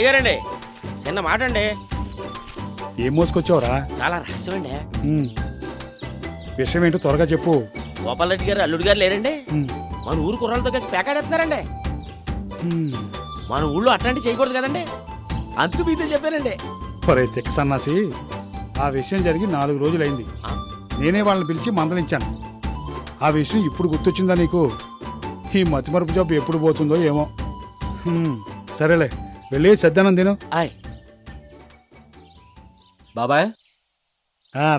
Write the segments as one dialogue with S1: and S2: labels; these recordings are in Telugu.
S1: గారండి చిన్న మాట అండి.
S2: ఏం మోసుకొచ్చావురా?
S1: చాలా రహస్యం అండి.
S2: విషయం ఏంటో త్వరగా చెప్పు.
S1: గోపాల్ రెడ్డి గారు అల్లుడు గారు లేరండి, మన ఊరు కుర్రాలతో కలిసి పేకాడేస్తున్నారండి. మన ఊళ్ళో అట్లాంటివి చేయకూడదు కదండి, అందుకు మీతో చెప్పానండి.
S2: సన్నాసి, ఆ విషయం జరిగి 4 రోజులైంది. నేనే వాళ్ళని పిలిచి మందలించాను. ఆ విషయం ఇప్పుడు గుర్తొచ్చిందా నీకు? ఈ మతిమరుపు జబ్బు ఎప్పుడు పోతుందో ఏమో. సరేలే, వెళ్ళి సద్దానం తిను.
S3: బాబాయ్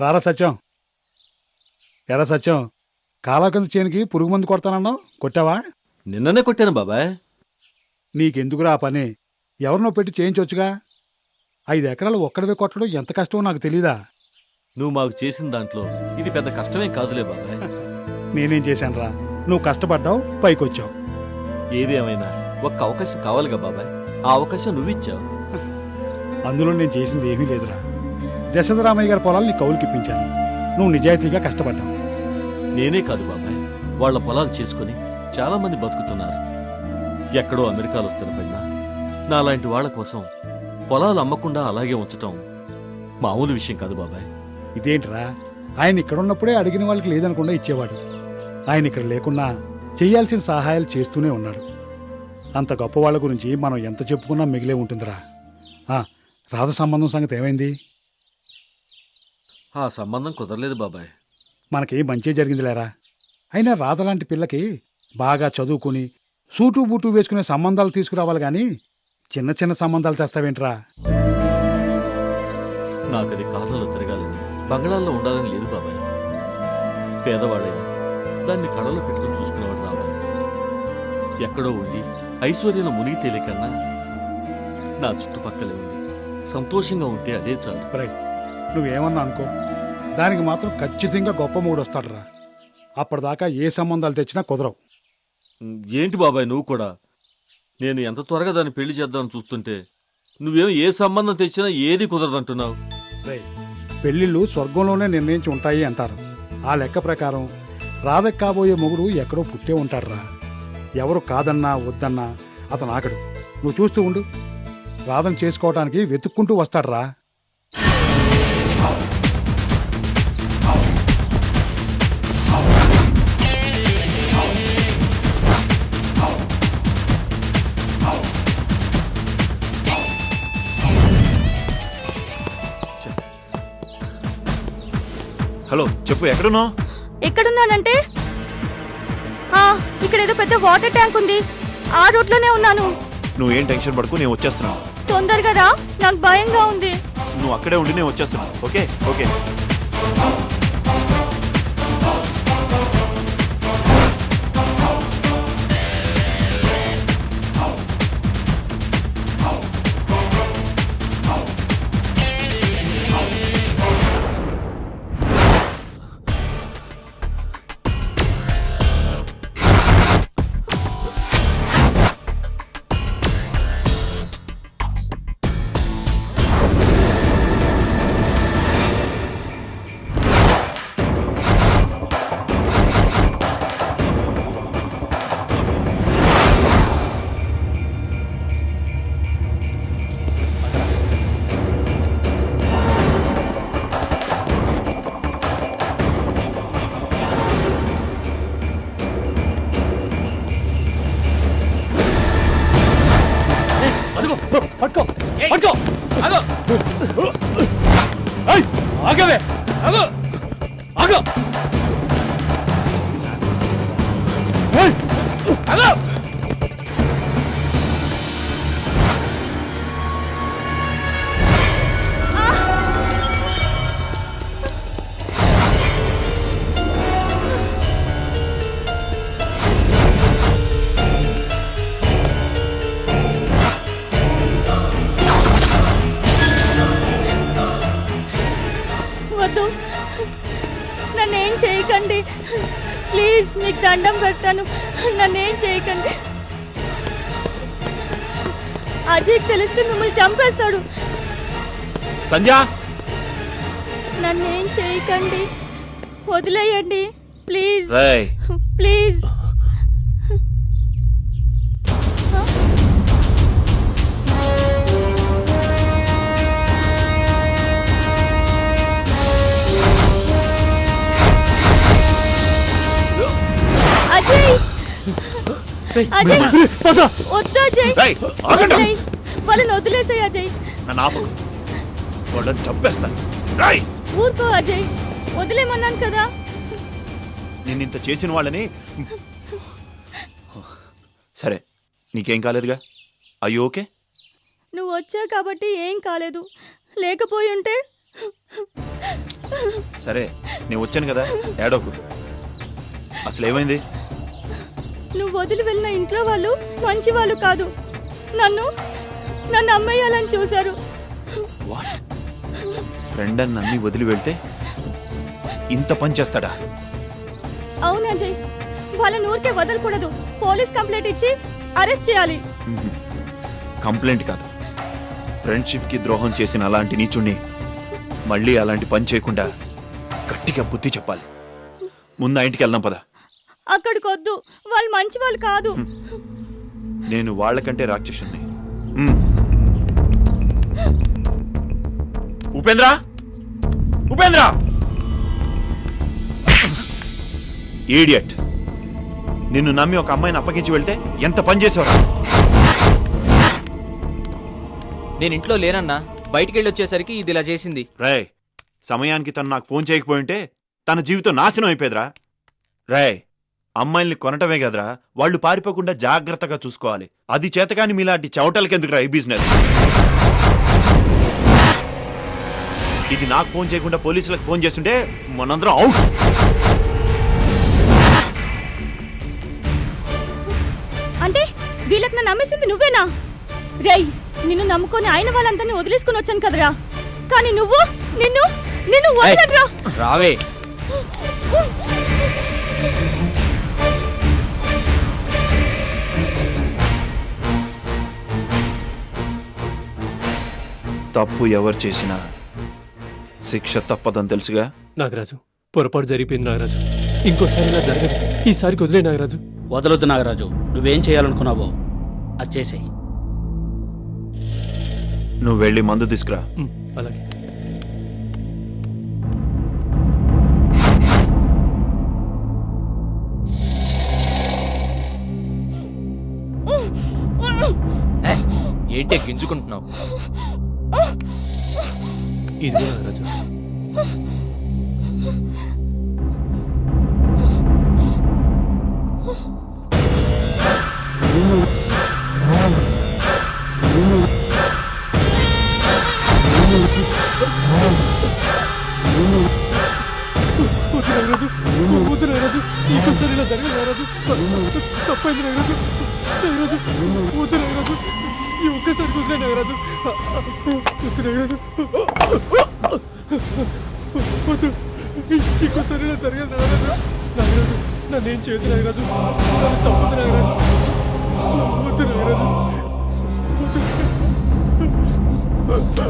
S2: రారా సత్యం. ఎరా సత్యం, కాలాకంద చేనికి పురుగు మందు కొడతానన్నావు, కొట్టావా?
S3: నిన్ననే కొట్టాను బాబాయ్.
S2: నీకెందుకురా ఆ పని? ఎవరినో పెట్టి చేయించవచ్చుగా. 5 ఎకరాలు ఒక్కడివే కొట్టడం ఎంత కష్టమో నాకు తెలీదా?
S3: నువ్వు మాకు చేసిన దాంట్లో ఇది పెద్ద కష్టమే కాదులే బాబాయ్.
S2: నేనేం చేశానురా? నువ్వు కష్టపడ్డావు, పైకొచ్చావు.
S3: ఏది ఏమైనా ఒక్క అవకాశం కావాలిగా బాబాయ్, ఆ అవకాశం నువ్విచ్చావు.
S2: అందులో నేను చేసింది ఏమీ లేదురా. దశరథరామయ్య గారి పొలాలు నీ కౌలుకిప్పించాను. నువ్వు నిజాయితీగా కష్టపడ్డావు.
S3: నేనే కాదు బాబాయ్, వాళ్ల పొలాలు చేసుకుని చాలా మంది బతుకుతున్నారు. ఎక్కడో అమెరికాలో స్థిరపడినా నాలాంటి వాళ్ల కోసం పొలాలు అమ్మకుండా అలాగే ఉంచటం మామూలు విషయం కాదు బాబాయ్.
S2: ఇదేంట్రా, ఆయన ఇక్కడున్నప్పుడే అడిగిన వాళ్ళకి లేదనకుండా ఇచ్చేవాడు. ఆయన ఇక్కడ లేకున్నా చెయ్యాల్సిన సహాయాలు చేస్తూనే ఉన్నాడు. అంత గొప్ప వాళ్ళ గురించి మనం ఎంత చెప్పుకున్నా మిగిలే ఉంటుందిరా. రాధ సంబంధం సంగతి ఏమైంది?
S3: ఆ సంబంధం కుదరలేదు బాబాయ్.
S2: మనకి మంచి జరిగిందిలేరా. అయినా రాధ లాంటి పిల్లకి బాగా చదువుకుని సూటు బూటు వేసుకునే సంబంధాలు తీసుకురావాలి గాని చిన్న చిన్న సంబంధాలు తెస్తావేంట్రా?
S3: నాకది కాళ్ళలో తిరగాలని, బంగళాల్లో ఉండాలని లేదు బాబాయ్. పేదవాడైనా దాన్ని కళలో పెట్టుకుని చూసుకునేవాడు రావాలి. ఎక్కడో ఉండి ఐశ్వర్యంలో మునిగి తేలికన్నా నా చుట్టుపక్కలే ఉండి సంతోషంగా ఉంటే అదే చాలు.
S2: నువ్వేమన్నా అనుకో, దానికి మాత్రం ఖచ్చితంగా గొప్ప మూడు వస్తాడురా. అప్పటిదాకా ఏ సంబంధాలు తెచ్చినా కుదరవు.
S3: ఏంటి బాబాయ్ నువ్వు కూడా? నేను ఎంత త్వరగా దాన్ని పెళ్లి చేద్దామని చూస్తుంటే నువ్వేం ఏ సంబంధం తెచ్చినా ఏది కుదరదంటున్నావు.
S2: పెళ్లిళ్ళు స్వర్గంలోనే నిర్ణయించి ఉంటాయి అంటారు. ఆ లెక్క ప్రకారం రాధకి కాబోయే మొగుడు ఎక్కడో పుట్టే ఉంటాడురా. ఎవరు కాదన్నా వద్దన్నా అతను ఆకడు. నువ్వు చూస్తూ ఉండు, రాధను చేసుకోవటానికి వెతుక్కుంటూ వస్తాడురా.
S4: హలో చెప్పు, ఎక్కడున్నావు?
S5: ఎక్కడున్నానంటే ఇక్కడ ఏదో పెద్ద వాటర్ ట్యాంక్ ఉంది, ఆ రూట్లోనే ఉన్నాను.
S4: నువ్వేం టెన్షన్ పడకు, నేను వచ్చేస్తున్నాను.
S5: తొందరగా రా, నాకు భయంగా ఉంది.
S4: నువ్వు అక్కడే ఉండి నేను వచ్చేస్తున్నాను. Okay okay.
S1: ఆగవే, ఆగో ఆగో ఆగో.
S5: వద్దు, నన్నేం చేయకండి ప్లీజ్, మీకు దండం పెడతాను, నన్నేం చేయకండి. అజయ్కి తెలిస్తే మిమ్మల్ని చంపేస్తాడు.
S4: సంధ్య,
S5: నన్నేం చేయకండి, వదిలేయండి ప్లీజ్
S4: రేయ్
S5: ప్లీజ్. అజయ్
S2: పద.
S5: వద్దు అజయ్
S4: రేయ్, ఆగండి.
S5: వదిలేయ్. వాళ్ళని వదిలేసాయి అజయ్.
S4: నన్ను ఆపకు, వాళ్ళని చంపేస్తాను. రాయ్,
S5: ఊరుకో అజయ్, వదిలేమన్నాను కదా.
S4: నేను ఇంత చేసిన వాళ్ళని. సరే, నీకేం కాలేదుగా? అయ్యో ఓకే.
S5: నువ్వు వచ్చావు కాబట్టి ఏం కాలేదు, లేకపోయి ఉంటే.
S4: సరే, నేను వచ్చాను కదా, ఏడోకు. అసలు ఏమైంది?
S5: నువ్వు వదిలి వెళ్ళిన ఇంట్లో వాళ్ళు మంచి వాళ్ళు కాదు. నన్ను అమ్మేయాలని చూశారు.
S4: వాట్? ఫ్రెండ్ అని నమ్మి వదిలి వెళ్తే ఇంత పని చేస్తాడా?
S5: అవును అజయ్, వాళ్ళని ఊరికే వదలకూడదు. పోలీస్ కంప్లైంట్ ఇచ్చి అరెస్ట్ చేయాలి.
S4: కంప్లైంట్ కాదు, ఫ్రెండ్షిప్ కి ద్రోహం చేసిన అలాంటి నీచుణ్ణి మళ్ళీ అలాంటి పని చేయకుండా గట్టిగా బుద్ధి చెప్పాలి. ముందు ఆ ఇంటికి వెళ్దాం పద.
S5: అక్కడికి వద్దు, వాళ్ళు మంచి వాళ్ళు కాదు.
S4: నేను వాళ్ళకంటే రాక్షసుని. ఉపేంద్ర, ఉపేంద్ర! ఈడియట్! నిన్ను నమ్మి ఒక అమ్మాయిని అప్పగించి వెళ్తే ఎంత పని చేసేవారు?
S6: నేను ఇంట్లో లేనన్నా, బయటికి వెళ్ళి వచ్చేసరికి ఇది ఇలా చేసింది.
S4: రేయ్, సమయానికి తను నాకు ఫోన్ చేయకపోయింటే తన జీవితం నాశనం అయిపోయేదిరా. రేయ్, అమ్మాయిల్ని కొనటమే కదరా, వాళ్ళు పారిపోకుండా జాగ్రత్తగా చూసుకోవాలి. అది చేతకాని మీలాంటి చవటలకెందుకురా ఈ బిజినెస్? ఇది నాకు ఫోన్ చేయకుండా పోలీసులకు ఫోన్ చేస్తుంటే మనందరం అవుట్.
S5: అంటే వీళ్ళకి నన్ను నమ్మేసింది నువ్వేనా? రేయ్, నిన్ను నమ్ముకొని ఆయన వాళ్ళందరినీ వదిలేసుకుని వచ్చాను కదరా, కానీ నువ్వు నిన్ను వదలరా.
S6: రావే.
S4: తప్పు ఎవరు చేసినా శిక్ష తప్పదని తెలుసుగా.
S7: నాగరాజు, పొరపాటు జరిగిపోయింది నాగరాజు. ఇంకోసారి ఇలా జరగదు. ఈసారికి వదిలే నాగరాజు.
S8: వదలొద్దు నాగరాజు, నువ్వేం చేయాలనుకున్నావో అది చేసేయి.
S4: నువ్వు వెళ్ళి మందు తీసుకురా.
S7: అలాగే.
S6: ఏంటే గింజుకుంటున్నావు?
S7: ఇదిగో నాగరాజు. వద్దు నాగరాజు, ఇంకోసారి ఇలా జరగదు నాగరాజు. తప్పైంది నాగరాజు. నాగరాజు, వద్దు నాగరాజు, ఈ ఒక్కసారి వదిలే నాగరాజు. వద్దు నాగరాజు, వద్దు, ఇంకోసారి ఇలా జరగదు నాగరాజు. నాగరాజు, నన్నేం చేయదు నాగరాజు, నన్ను తప్పదు నాగరాజు. వద్దు నాగరాజు, వద్దు.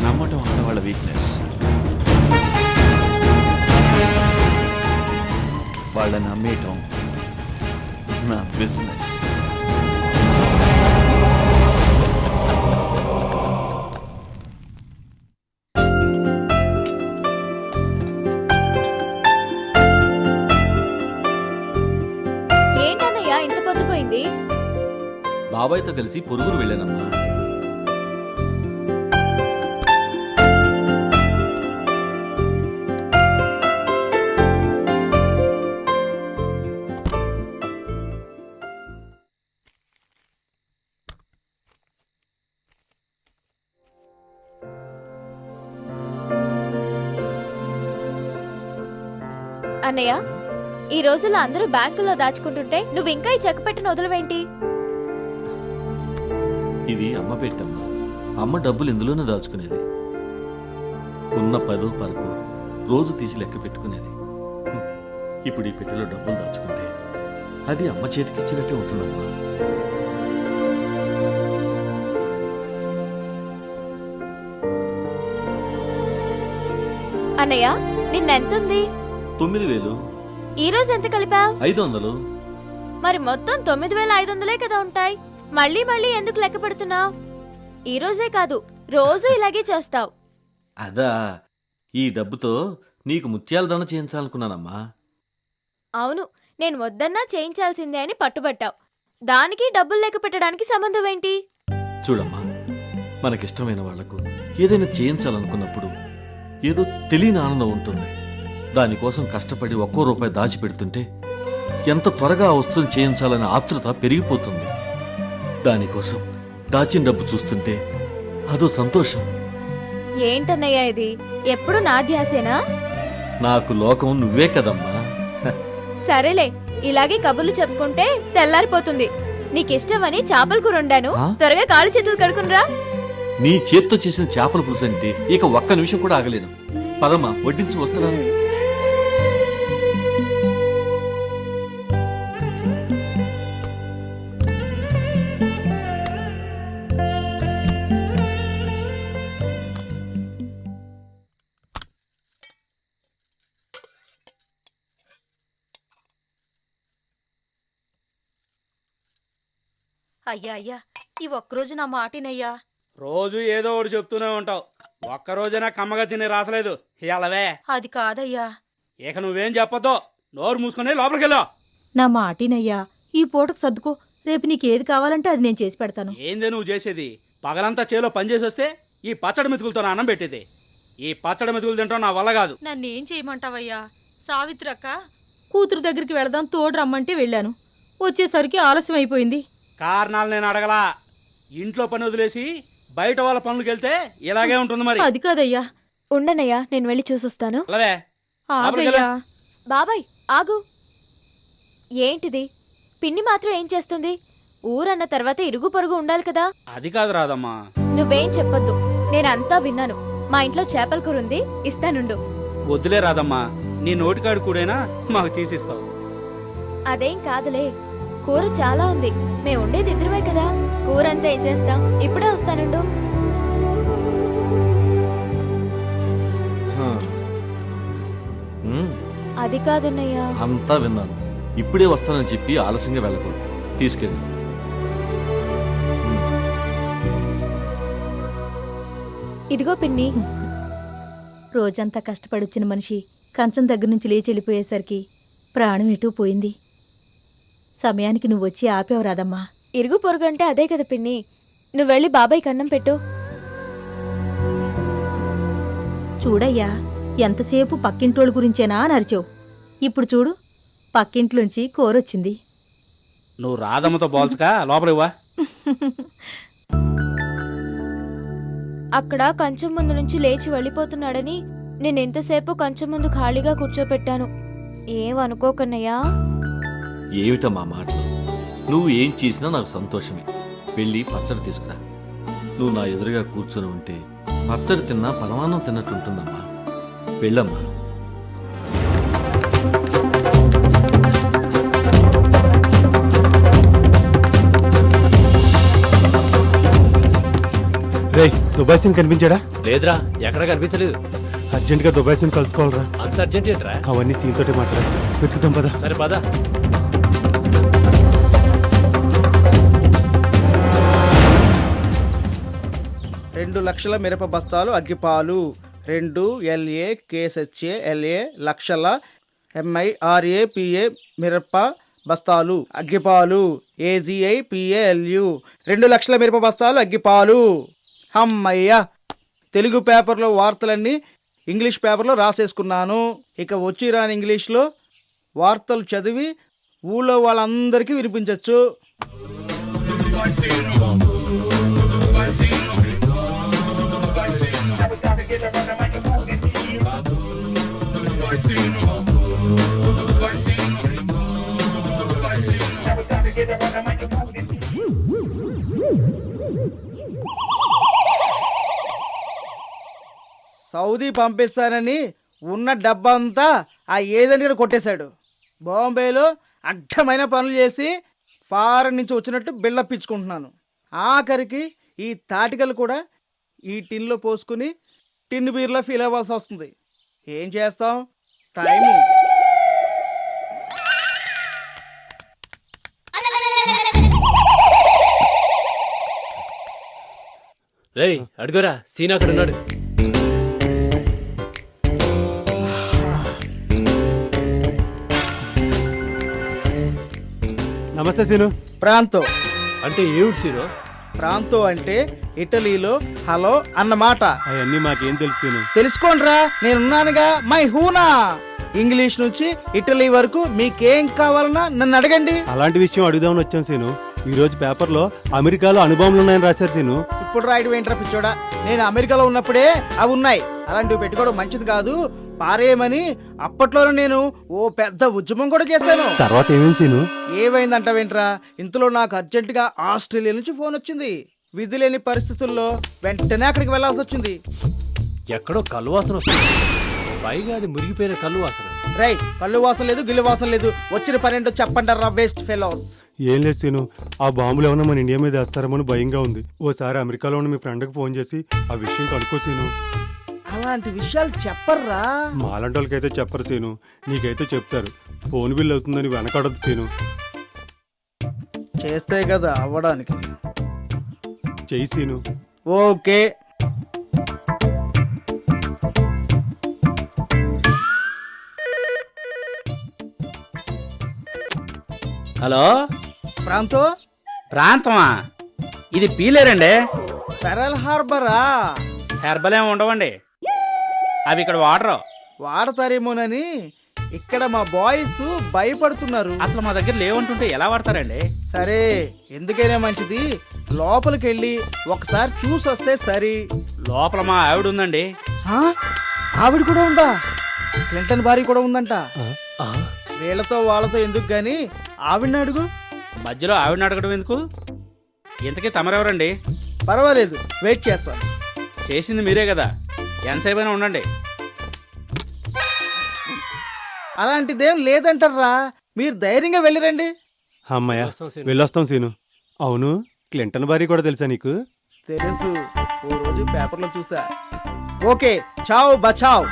S4: నమ్మటం ఆడవాళ్ళ వీక్నెస్. వాళ్ళని నమ్మేయటం నా బిజినెస్.
S9: ఏంటన్నయ్యా ఇంత పొద్దుపోయింది?
S3: బాబాయ్తో కలిసి పొరుగురు వెళ్ళానమ్మా.
S9: అన్నయ్య, ఈ రోజుల్లో అందరూ బ్యాంకుల్లో దాచుకుంటుంటే నువ్వు ఇంకా ఈ చెక్ పెట్టిన వదలవేంటి?
S3: ఇది అమ్మ పెట్టమ్మా. అమ్మ డబ్బులు ఇందులోనే దాచుకునేది. ఉన్న 10 పరకు రోజు తీసి లెక్క పెట్టుకునేది. ఇప్పుడు ఈ పెట్టెలో డబ్బులు దాచుకుంటే అది అమ్మ చేతికిచ్చినట్టే ఉంటుందమ్మా.
S9: అన్నయ్య నిన్నెంతుంది?
S3: 9,000.
S9: ఈ రోజు ఎంత కలిపావు?
S3: 500.
S9: మరి మొత్తం 9,500 కదా ఉంటాయి. మళ్ళీ మళ్ళీ ఎందుకు లెక్క పెడుతున్నావు? ఈ రోజే కాదు, రోజు ఇలాగే చేస్తావు.
S3: అదా, ఈ డబ్బుతో నీకు ముత్యాల దండ చేయించాలనుకున్నానమ్మా.
S9: అవును, నేను వద్దన్నా చేయించాల్సిందే అని పట్టుబట్టావు. దానికి డబ్బులు లెక్క పెట్టడానికి సంబంధం ఏంటి?
S3: చూడమ్మా, మనకిష్టమైన వాళ్లకు ఏదైనా చేయించాలనుకున్నప్పుడు ఏదో తెలియని ఆనందం ఉంటుంది. దానికోసం కష్టపడి ఒక్కో రూపాయి దాచిపెడుతుంటే ఎంత త్వరగా ఆ వస్తువుని చేయించాలనే ఆతృత పెరిగిపోతుంది. దానికోసం దాచిన డబ్బు చూస్తుంటే అదో సంతోషం.
S9: ఏంటన్నయ్య ఇది? ఎప్పుడు నా ధ్యాసేనా?
S3: నాకు లోకం నువ్వే కదమ్మా.
S9: సరేలే, ఇలాగే కబుర్లు చెప్పుకుంటే తెల్లారిపోతుంది. నీకిష్టమని చేపల కూర వండాను. త్వరగా కాళ్ళు చేతులు కడుకునిరా.
S3: నీ చేత్తో చేసిన చేపల పులుసు అంటే ఇక ఒక్క నిమిషం కూడా ఆగలేను. పదమ్మా, వడ్డించి వస్తున్నాను.
S5: అయ్యా అయ్యా, ఈ ఒక్కరోజు నా మాటినయ్యా.
S8: రోజు ఏదో ఒకటి చెప్తూనే ఉంటావు. ఒక్కరోజైనా కమ్మగా తిని రాసలేదు ఇయాలవే.
S5: అది కాదయ్యా.
S8: ఇక నువ్వేం చెప్పొద్దు. నోరు మూసుకుని లోపలికెళ్ళా.
S5: నా మాటినయ్యా, ఈ పూటకు సర్దుకో. రేపు నీకేది కావాలంటే అది నేను చేసి పెడతాను.
S8: ఏందే నువ్వు చేసేది? పగలంతా చేలో పనిచేసి వస్తే ఈ పచ్చడి మెతుకులతో అన్నం పెట్టేది. ఈ పచ్చడి మెతుకులు తింటాం నా వల్ల కాదు.
S5: నన్నేం చేయమంటావయ్యా? సావిత్రక్క కూతురు దగ్గరికి వెళదాం తోడు రమ్మంటే వెళ్ళాను. వచ్చేసరికి ఆలస్యం అయిపోయింది.
S8: కారణాలు నేను అడగలా. ఇంట్లో పని వదిలేసి బయట వాళ్ళ పనులకు వెళ్తే ఇలాగే ఉంటుంది మరి.
S5: అది కాదయ్యా.
S9: ఉండనయ్యా, నేను వెళ్ళి చూసొస్తాను.
S5: ఆగయ్యా.
S9: బాబాయ్ ఆగు. ఏంటిది? పిన్ని మాత్రం ఏం చేస్తుంది? ఊరన్న తర్వాత ఇరుగు పొరుగు ఉండాలి కదా.
S8: అది కాదు రాదమ్మా.
S9: నువ్వేం చెప్పొద్దు, నేనంతా విన్నాను. మా ఇంట్లో చేపల కూర ఉంది, ఇస్తానుండు.
S8: వద్దులే రాదమ్మా, నీ నోటికాడు కూడైనా మాకు తీసిస్తావు.
S9: అదేం కాదులే, కూర చాలా ఉంది. మేము ఉండేది ఇద్దరమే కదా. కూర అంతా ఏం చేస్తాం? ఇప్పుడే వస్తానుండు. అది కాదన్నయ్యా.
S3: అంతా విన్నాను. ఇప్పుడే వస్తానని చెప్పి ఆలస్యంగా వెళ్ళకూడదు. తీసుకెళ్ళి.
S9: ఇదిగో పిన్ని.
S5: రోజంతా కష్టపడొచ్చిన మనిషి కంచం దగ్గర నుంచి లేచి వెళ్ళిపోయేసరికి ప్రాణం ఎటూ పోయింది. సమయానికి నువ్వు వచ్చి ఆపేవు రాదమ్మా.
S9: ఇరుగు పొరుగు అంటే అదే కదా పిన్ని. నువ్వు వెళ్ళి బాబాయ్ కన్నం పెట్టు.
S5: చూడయ్యా, ఎంతసేపు పక్కింటోళ్ళ గురించేనా అని అరిచావు. ఇప్పుడు చూడు, పక్కింట్లోంచి కూరొచ్చింది.
S8: నువ్వు రాదమ్మతో పోల్చగా లోపలివా.
S9: అక్కడ కంచం ముందు నుంచి లేచి వెళ్ళిపోతున్నాడని నేను ఎంతసేపు కంచం ముందు ఖాళీగా కూర్చోపెట్టాను. ఏమనుకోకన్నయ్యా.
S3: ఏమిటమ్మా మాటలు? నువ్వు ఏం చేసినా నాకు సంతోషమే. వెళ్ళి పచ్చడి తీసుకురా. నువ్వు నా ఎదురుగా కూర్చొని ఉంటే పచ్చడి తిన్నా పరమాన్నం తిన్నట్టుంటుందమ్మా. వెళ్ళమ్మా.
S7: రేయ్, దుబాయ్ సింగ్ కనిపించాడా?
S1: లేదురా, ఎక్కడ కనిపించలేదు.
S7: అర్జెంట్గా దుబాయ్ సింగ్ కలుసుకోవాలరా.
S1: అంత అర్జెంట్ ఏంట్రా?
S7: అవన్నీ సీన్ తోటే మాట్లాడాలి. వెతుకుతాం పదా.
S1: సరే పదా.
S10: రెండు లక్షల మిరప బస్తాలు అగ్గిపాలు. 2 LA KSHA LA లక్షల MIRA PA మిరప బస్తాలు అగ్గిపాలు. AGI PA LU 2 లక్షల మిరప బస్తాలు అగ్గిపాలు. అమ్మయ్య, తెలుగు పేపర్లో వార్తలన్నీ ఇంగ్లీష్ పేపర్లో రాసేసుకున్నాను. ఇక వచ్చి రాని ఇంగ్లీష్లో వార్తలు చదివి ఊళ్ళో వాళ్ళందరికీ వినిపించవచ్చు. సౌదీ పంపిస్తానని ఉన్న డబ్బంతా ఆ ఏజెంట్ గారు కొట్టేశాడు. బాంబేలో అడ్డమైన పనులు చేసి ఫారెన్ నుంచి వచ్చినట్టు బిల్డప్ ఇచ్చుకుంటున్నాను. ఆఖరికి ఈ తాటికలు కూడా ఈ టిన్లో పోసుకుని టిన్ బీర్లో ఫీల్ అవ్వాల్సి వస్తుంది. ఏం చేస్తాం, టైము.
S7: రేయ్ అడుగురా, సీన్ అక్కడ ఉన్నాడు.
S2: నమస్తే సీను.
S10: ప్రాంతో
S7: అంటే ఏమిటి సీను?
S10: ప్రాంతో అంటే ఇటలీలో హలో అన్నమాట.
S2: అవన్నీ మాకేం తెలుసు సీను.
S10: తెలుసుకోండిరా, నేనున్నానుగా. మై హూనా. ఇంగ్లీష్ నుంచి ఇటలీ వరకు మీకేం కావాలన్నా నన్ను అడగండి.
S2: అలాంటి విషయం అడుగుదామని వచ్చాం సీను. ఈ రోజు పేపర్లో అమెరికాలో అణుబాంబులు ఉన్నాయని రాశారు సీను.
S10: ఇప్పుడు రాయడం ఏంట్రా పిచ్చోడా? నేను అమెరికాలో ఉన్నప్పుడే అవి ఉన్నాయి. అలాంటివి పెట్టుకోవడం మంచిది కాదు, పారేయమని అప్పట్లోనే నేను ఓ పెద్ద ఉద్యమం కూడా చేశాను.
S2: తర్వాత ఏమేం సీను?
S10: ఏమైందంటావేంట్రా? ఇంతలో నాకు అర్జెంటుగా ఆస్ట్రేలియా నుంచి ఫోన్ వచ్చింది. విధి లేని పరిస్థితుల్లో వెంటనే అక్కడికి వెళ్లాల్సి వచ్చింది.
S7: ఎక్కడో కళ్ళు వాసన వస్తుంది, పైగా అది మురిగిపోయిన కళ్ళు వాసన.
S10: రై, కళ్ళు వాసన లేదు, గిల్లు వాసన లేదు. వచ్చిన పనేంటో చెప్పంటారా వేస్ట్ ఫెలోస్.
S2: ఏం లేదు సీను, ఆ బాంబులు ఏమన్నా మన ఇండియా మీద వేస్తారేమో భయంగా ఉంది. ఓసారి అమెరికాలో ఉన్న మీ ఫ్రెండ్కి ఫోన్ చేసి ఆ విషయం కనుక్కో సీను.
S10: అలాంటి విషయాలు చెప్పర్రా.
S2: మాలాంటి వాళ్ళకైతే చెప్పరు సీను, నీకైతే చెప్తారు. ఫోన్ బిల్ అవుతుందని వెనకడదు సీను.
S10: చేస్తే కదా అవ్వడానికి.
S2: చెయ్యి సీను.
S10: ఓకే.
S8: హలో,
S10: ప్రాంతో.
S8: ప్రాంతమా? ఇది పీలేరండి.
S10: పెరల్ హార్బరా?
S8: హెర్బల్ ఏమి ఉండవండి, అవి ఇక్కడ వాడరు.
S10: వాడతారేమోనని ఇక్కడ మా బాయ్స్ భయపడుతున్నారు.
S8: అసలు మా దగ్గర లేవంటుంటే ఎలా వాడతారండి?
S10: సరే, ఎందుకైనా మంచిది లోపలికి వెళ్ళి ఒకసారి చూసి వస్తే సరి.
S8: లోపల మా ఆవిడ ఉందండి.
S10: ఆవిడ కూడా ఉందా? క్లింటన్ భార్య కూడా ఉందంట. వీళ్ళతో వాళ్ళతో ఎందుకు గాని ఆవిడని అడుగు.
S8: మధ్యలో ఆవిడని అడగడం ఎందుకు? ఇంతకీ తమరెవరండి?
S10: పర్వాలేదు, వెయిట్ చేస్తాను.
S8: చేసింది మీరే కదా, ఎంతసేపు అయినా ఉండండి.
S10: అలాంటిదేం లేదంటారా, మీరు ధైర్యంగా వెళ్ళిరండి.
S2: అమ్మాయ వెళ్ళొస్తాం సీను. అవును, క్లింటన్ భార్య కూడా తెలుసా నీకు?
S10: తెలుసు, ఓ రోజు పేపర్లో చూసా. ఓకే, చావ్ బచావ్.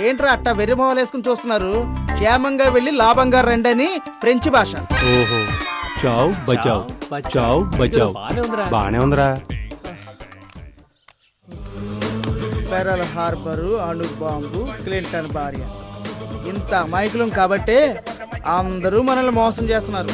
S10: ఏంట్రా అట్టా వెర్రిమోహలు వేసుకుని చూస్తున్నారు? క్షేమంగా వెళ్ళి లాభంగా రండని ఫ్రెంచ్ భాష.
S2: ఓహో, చావ్ బచావ్, చావ్ బచావ్. బానే ఉందిరా.
S10: పెరల్ హార్బరు, అణుబాంబు, క్లింటన్ భార్య. ఇంత అమాయకులం కాబట్టే అందరూ మనల్ని మోసం చేస్తున్నారు.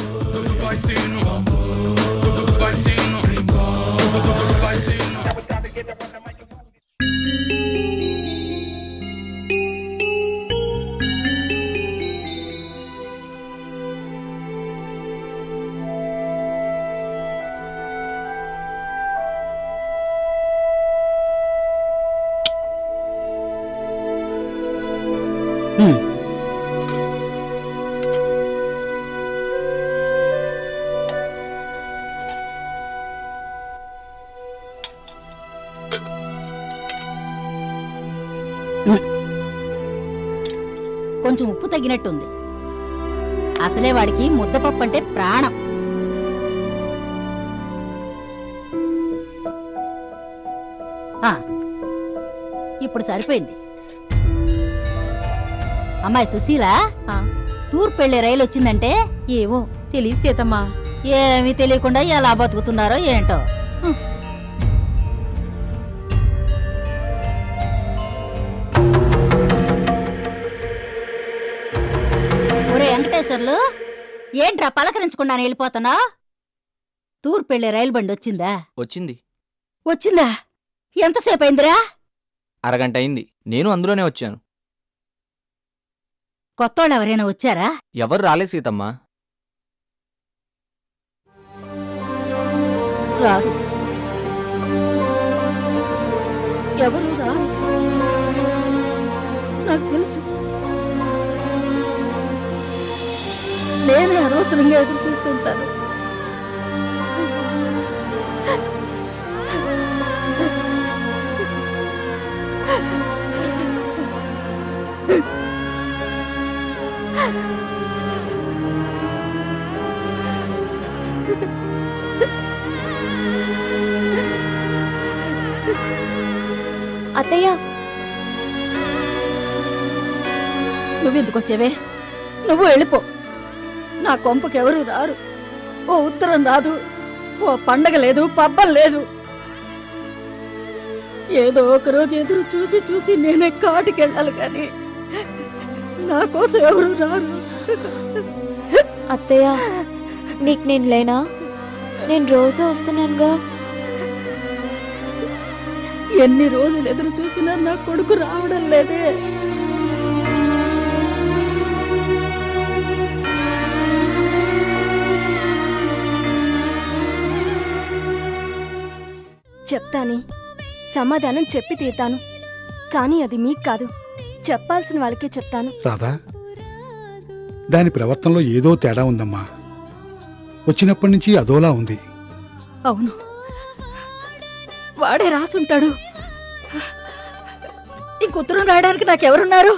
S11: కొంచెం ఉప్పు తగ్గినట్టుంది. అసలే వాడికి ముద్దపప్పు అంటే ప్రాణం. ఇప్పుడు సరిపోయింది. అమ్మాయి సుశీల, తూర్పు వెళ్లే రైలు వచ్చిందంటే
S9: ఏమో తెలియదు సీతమ్మా.
S11: ఏమీ తెలియకుండా ఎలా బతుకుతున్నారో ఏంటో. ఒరే వెంకటేశ్వర్లు, ఏంట్రా పలకరించకుండా వెళ్ళిపోతున్నా? తూర్పు వెళ్లే రైలు బండి వచ్చిందా?
S6: వచ్చింది.
S11: వచ్చిందా? ఎంతసేపు అయిందిరా?
S6: అరగంట అయింది. నేను అందులోనే వచ్చాను.
S11: కొత్తోళ్ళు ఎవరైనా వచ్చారా?
S6: ఎవరు రాలేదు సీతమ్మా.
S11: రారు, ఎవరు రారు, నాకు తెలుసు. నేనే అనవసరంగా ఎదురు చూస్తుంటాను.
S9: అత్తయ్య,
S11: నువ్వెందుకు వచ్చేవే? నువ్వు వెళ్ళిపో. నా కొంపకెవరు రారు. ఓ ఉత్తరం రాదు, ఓ పండగ లేదు, పబ్బం లేదు. ఏదో ఒకరోజు ఎదురు చూసి చూసి నేనే కాటికెళ్ళాలి కానీ నా కోసం ఎవరు రారు.
S9: అత్తయ్య, నీకు నేను లేనా? నేను రోజు వస్తున్నానుగా.
S11: ఎన్ని రోజులు ఎదురు చూసినా నా కొడుకు రావడం లేదే.
S5: చెప్తాని, సమాధానం చెప్పి తీరుతాను. కానీ అది మీకు కాదు, చెప్పాల్సిన వాళ్ళకే చెప్తాను.
S2: రాధా, దాని ప్రవర్తనలో ఏదో తేడా ఉందమ్మా. వచ్చినప్పటి నుంచి అదోలా ఉంది.
S11: అవును, వాడే రాసుంటాడు. ఇంక ఉత్తరం రాయడానికి నాకెవరున్నారు?